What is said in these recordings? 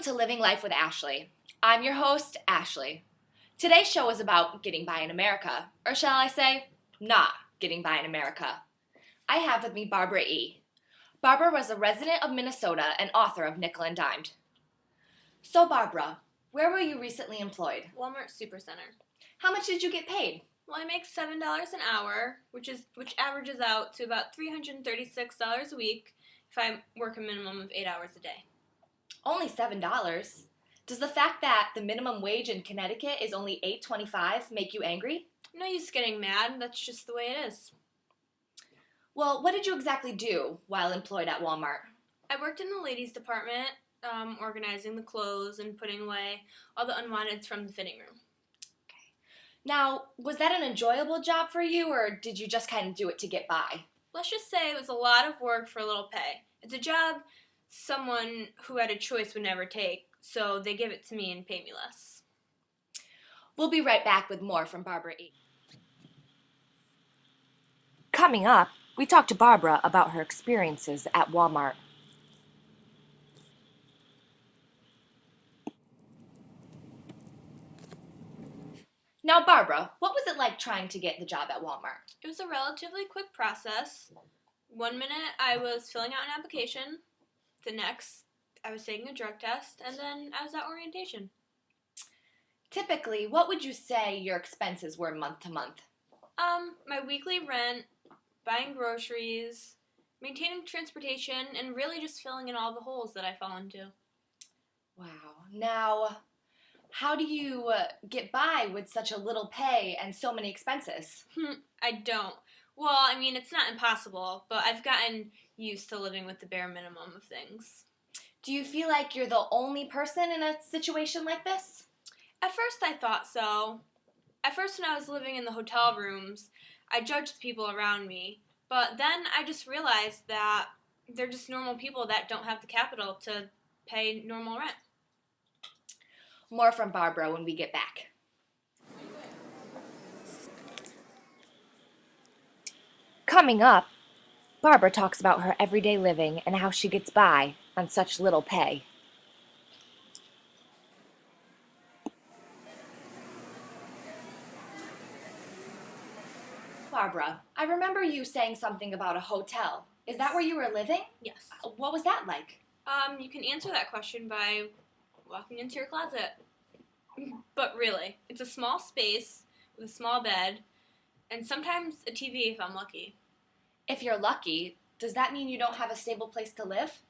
to Living Life with Ashley. I'm your host, Ashley. Today's show is about getting by in America, or shall I say, not getting by in America. I have with me Barbara E. Barbara was a resident of Minnesota and author of Nickel and Dimed. So Barbara, where were you recently employed? Walmart Supercenter. How much did you get paid? Well, I make $7 an hour, which averages out to about $336 a week if I work a minimum of 8 hours a day. Only $7. Does the fact that the minimum wage in Connecticut is only $8.25 make you angry? No use getting mad. That's just the way it is. Well, what did you exactly do while employed at Walmart? I worked in the ladies' department, organizing the clothes and putting away all the unwanteds from the fitting room. Now, was that an enjoyable job for you, or did you just kind of do it to get by? Let's just say it was a lot of work for a little pay. It's a job someone who had a choice would never take, so they give it to me and pay me less. We'll be right back with more from Barbara E. Coming up, we talked to Barbara about her experiences at Walmart. Now, Barbara, what was it like trying to get the job at Walmart? It was a relatively quick process. 1 minute I was filling out an application, the next I was taking a drug test, and then I was at orientation. Typically, what would you say your expenses were month to month? My weekly rent, buying groceries, maintaining transportation, and really just filling in all the holes that I fall into. Wow. Now, how do you get by with such a little pay and so many expenses? I don't. Well, I mean, it's not impossible, but I've gotten used to living with the bare minimum of things. Do you feel like you're the only person in a situation like this? At first I thought so. At first when I was living in the hotel rooms, I judged the people around me. But then I just realized that they're just normal people that don't have the capital to pay normal rent. More from Barbara when we get back. Coming up, Barbara talks about her everyday living and how she gets by on such little pay. Barbara, I remember you saying something about a hotel. Is that where you were living? Yes. What was that like? You can answer that question by walking into your closet. But really, it's a small space with a small bed, and sometimes a TV if I'm lucky. If you're lucky, does that mean you don't have a stable place to live?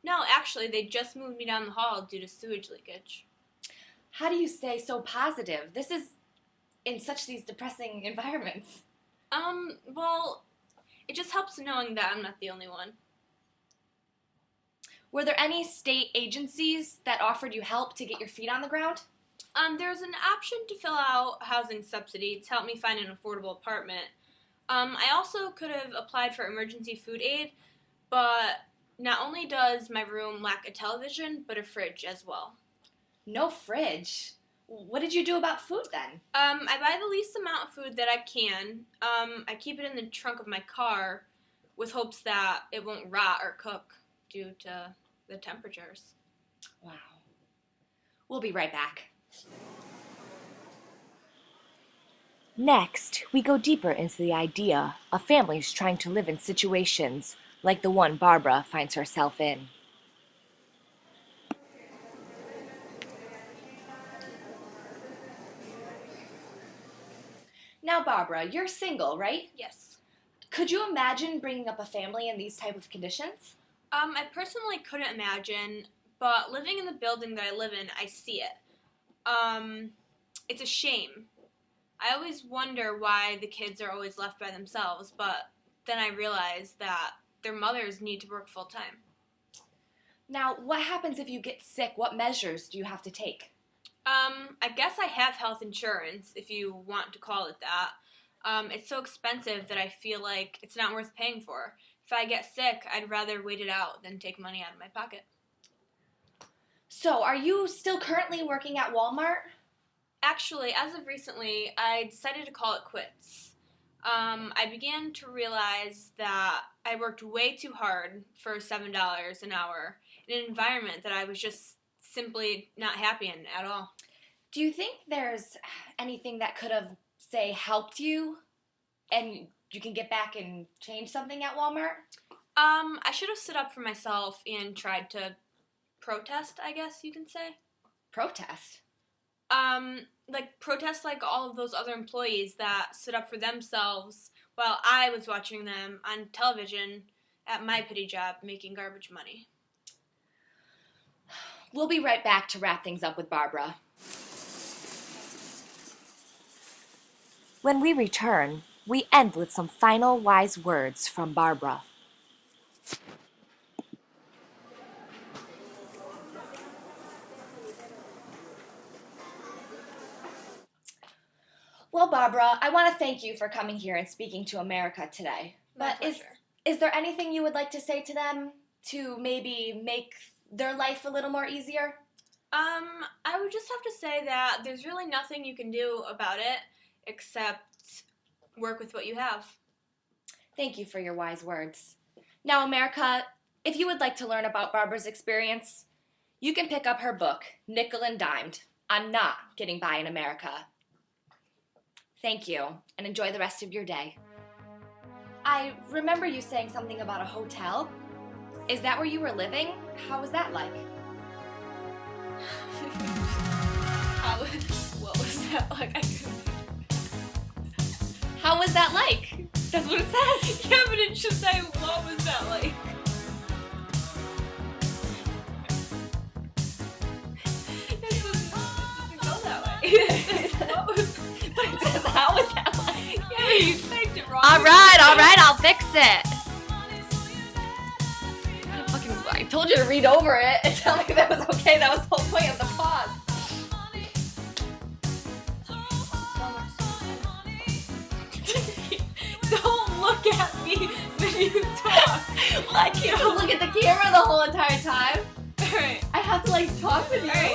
No, actually, they just moved me down the hall due to sewage leakage. How do you stay so positive? This is in such these depressing environments. Well, it just helps knowing that I'm not the only one. Were there any state agencies that offered you help to get your feet on the ground? There's an option to fill out housing subsidy to help me find an affordable apartment. I also could have applied for emergency food aid, but not only does my room lack a television, but a fridge as well. No fridge? What did you do about food then? I buy the least amount of food that I can. I keep it in the trunk of my car with hopes that it won't rot or cook due to the temperatures. Wow. We'll be right back. Next, we go deeper into the idea of families trying to live in situations like the one Barbara finds herself in. Now, Barbara, you're single, right? Yes. Could you imagine bringing up a family in these type of conditions? I personally couldn't imagine, but living in the building that I live in, I see it. It's a shame. I always wonder why the kids are always left by themselves, but then I realize that their mothers need to work full time. Now, what happens if you get sick? What measures do you have to take? I guess I have health insurance, if you want to call it that. It's so expensive that I feel like it's not worth paying for. If I get sick, I'd rather wait it out than take money out of my pocket. So, are you still currently working at Walmart? Actually, as of recently, I decided to call it quits. I began to realize that I worked way too hard for $7 an hour in an environment that I was just simply not happy in at all. Do you think there's anything that could have, say, helped you and you can get back and change something at Walmart? I should have stood up for myself and tried to protest, I guess you can say. Protest? Protest like all of those other employees that stood up for themselves while I was watching them on television at my pity job making garbage money. We'll be right back to wrap things up with Barbara. When we return, we end with some final wise words from Barbara. Well, Barbara, I want to thank you for coming here and speaking to America today. My But pleasure. is there anything you would like to say to them to maybe make their life a little more easier? I would just have to say that there's really nothing you can do about it except work with what you have. Thank you for your wise words. Now, America, if you would like to learn about Barbara's experience, you can pick up her book, Nickel and Dimed, on Not Getting By in America. Thank you, and enjoy the rest of your day. I remember you saying something about a hotel. Is that where you were living? How was that like? What was that like? How was that like? That's what it says. Yeah, but it should say, what was that like? It doesn't go that way. It says, what was, But it says, how was that like? yeah, you typed it wrong. All right, I'll fix it. I told you to read over it and tell me that was okay. That was the whole point of the pause. Don't look at me when you talk. Well, I can't just look at the camera the whole entire time. Alright. I have to talk with you. Alright.